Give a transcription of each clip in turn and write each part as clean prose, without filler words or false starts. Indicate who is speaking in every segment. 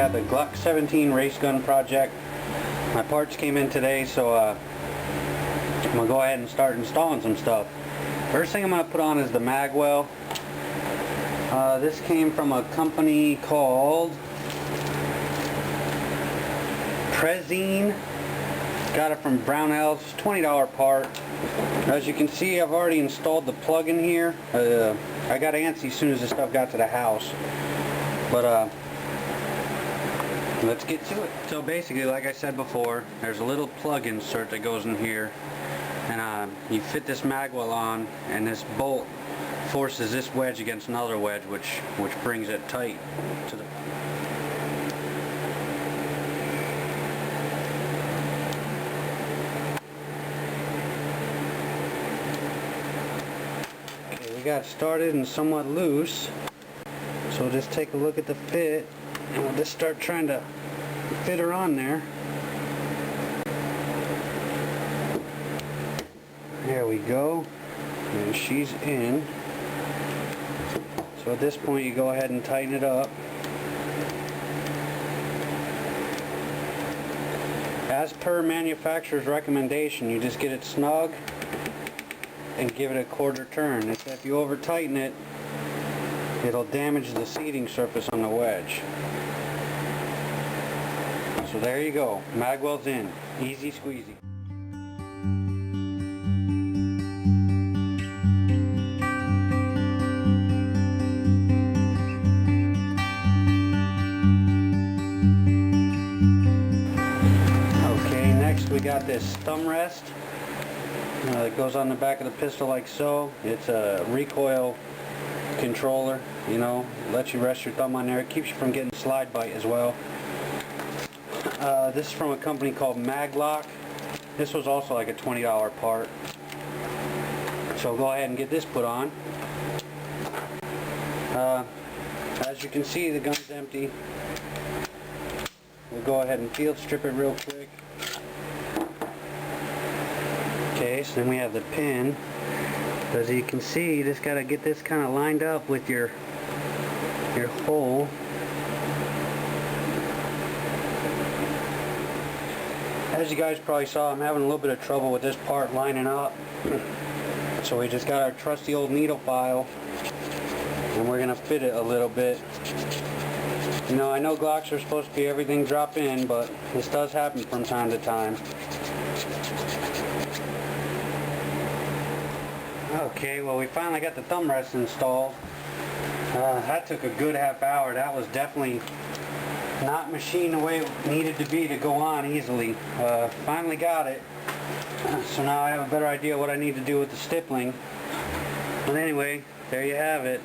Speaker 1: have the Glock 17 race gun project. My parts came in today, so I'm going to go ahead and start installing some stuff. First thing I'm going to put on is the magwell. This came from a company called Prezine. Got it from Brownells, $20 part. As you can see, I've already installed the plug in here. I got antsy as soon as this stuff got to the house. But let's get to it. So basically, like I said before, there's a little plug insert that goes in here, and you fit this magwell on, and this bolt forces this wedge against another wedge, which brings it tight to the. Okay, we got it started and somewhat loose, so we'll just take a look at the fit, and we'll just start trying to fit her on there. There we go, and she's in. So at this point, you go ahead and tighten it up. As per manufacturer's recommendation, you just get it snug and give it a quarter turn. If you over tighten it, it'll damage the seating surface on the wedge. So there you go, magwell's in, easy squeezy. We got this thumbrest that goes on the back of the pistol like so. It's a recoil controller, you know, lets you rest your thumb on there. It keeps you from getting slide bite as well. This is from a company called Glock. This was also like a $20 part. So go ahead and get this put on. As you can see, the gun's empty. We'll go ahead and field strip it real quick. Okay, so then we have the pin. As you can see, you just got to get this kind of lined up with your hole. As you guys probably saw, I'm having a little bit of trouble with this part lining up. So we just got our trusty old needle file, and we're going to fit it a little bit. You know, I know Glocks are supposed to be everything drop in, but this does happen from time to time. Okay, well, we finally got the thumb rest installed. That took a good half hour. That was definitely not machined the way it needed to be to go on easily. Finally got it. So now I have a better idea what I need to do with the stippling. But anyway, there you have it.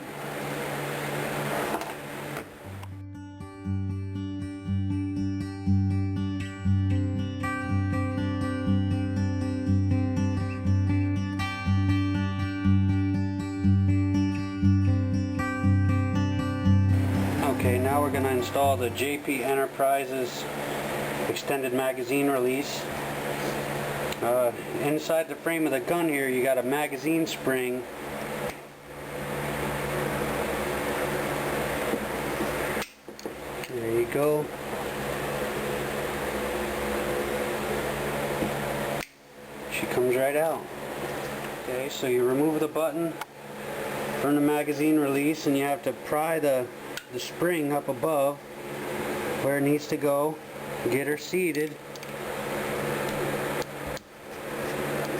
Speaker 1: Okay, now we're going to install the JP Enterprises extended magazine release. Inside the frame of the gun here, you got a magazine spring. There you go. She comes right out. Okay, so you remove the button from the magazine release, and you have to pry the spring up above where it needs to go, get her seated.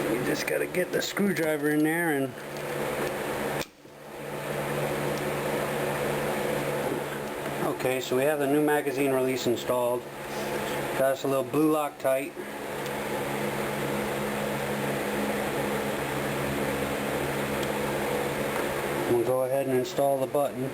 Speaker 1: You just got to get the screwdriver in there and okay, so we have the new magazine release installed. Got us a little blue Loctite. We'll go ahead and install the button.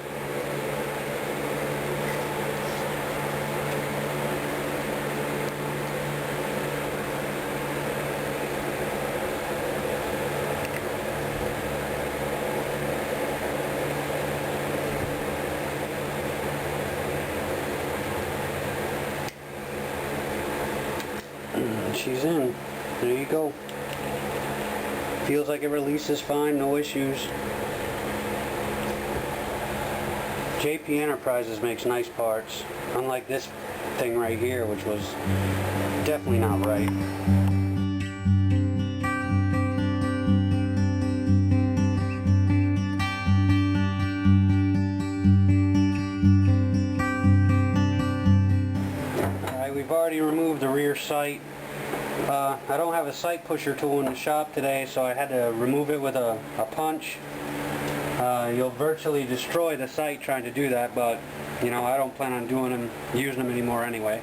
Speaker 1: She's in. There you go. Feels like it releases fine, no issues. JP Enterprises makes nice parts, unlike this thing right here, which was definitely not right. Alright, we've already removed the rear sight. I don't have a sight pusher tool in the shop today, so I had to remove it with a punch. You'll virtually destroy the sight trying to do that, but you know, I don't plan on using them anymore anyway.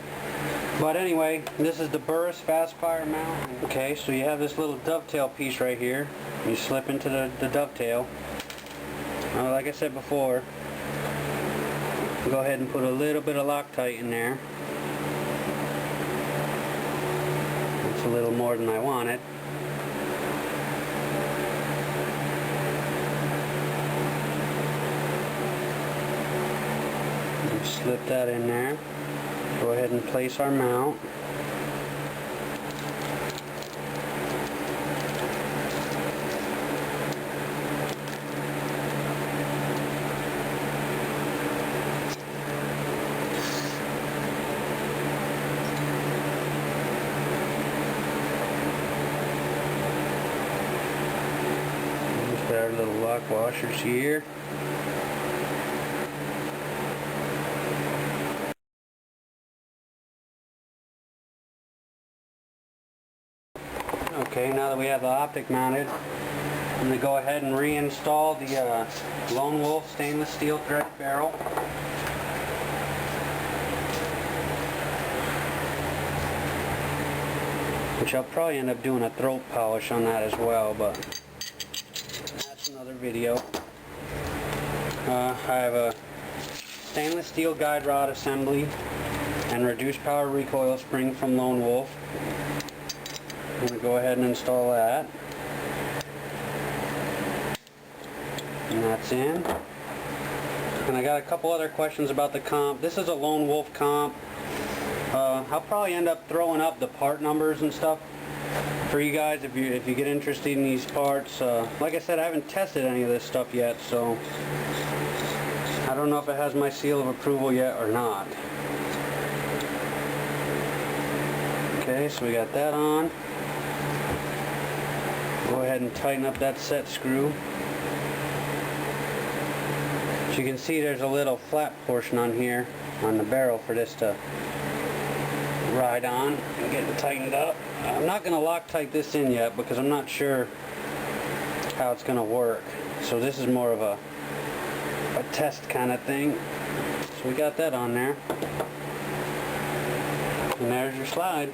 Speaker 1: But anyway, this is the Burris fastfire mount. Okay, so you have this little dovetail piece right here. You slip into the dovetail. Like I said before, go ahead and put a little bit of Loctite in there. It's a little more than I wanted. Slip that in there. Go ahead and place our mount. There's our little lock washers here. Okay, now that we have the optic mounted, I'm going to go ahead and reinstall the Lone Wolf stainless steel thread barrel. Which I'll probably end up doing a throat polish on that as well, but that's another video. I have a stainless steel guide rod assembly and reduced power recoil spring from Lone Wolf. I'm going to go ahead and install that. And that's in. And I got a couple other questions about the comp. This is a Lone Wolf comp. I'll probably end up throwing up the part numbers and stuff for you guys if you get interested in these parts. Like I said, I haven't tested any of this stuff yet, so I don't know if it has my seal of approval yet or not. Okay, so we got that on. Go ahead and tighten up that set screw. As you can see, there's a little flat portion on here on the barrel for this to ride on and get it tightened up. I'm not going to Loctite this in yet because I'm not sure how it's going to work. So this is more of a test kind of thing. So we got that on there. And there's your slide.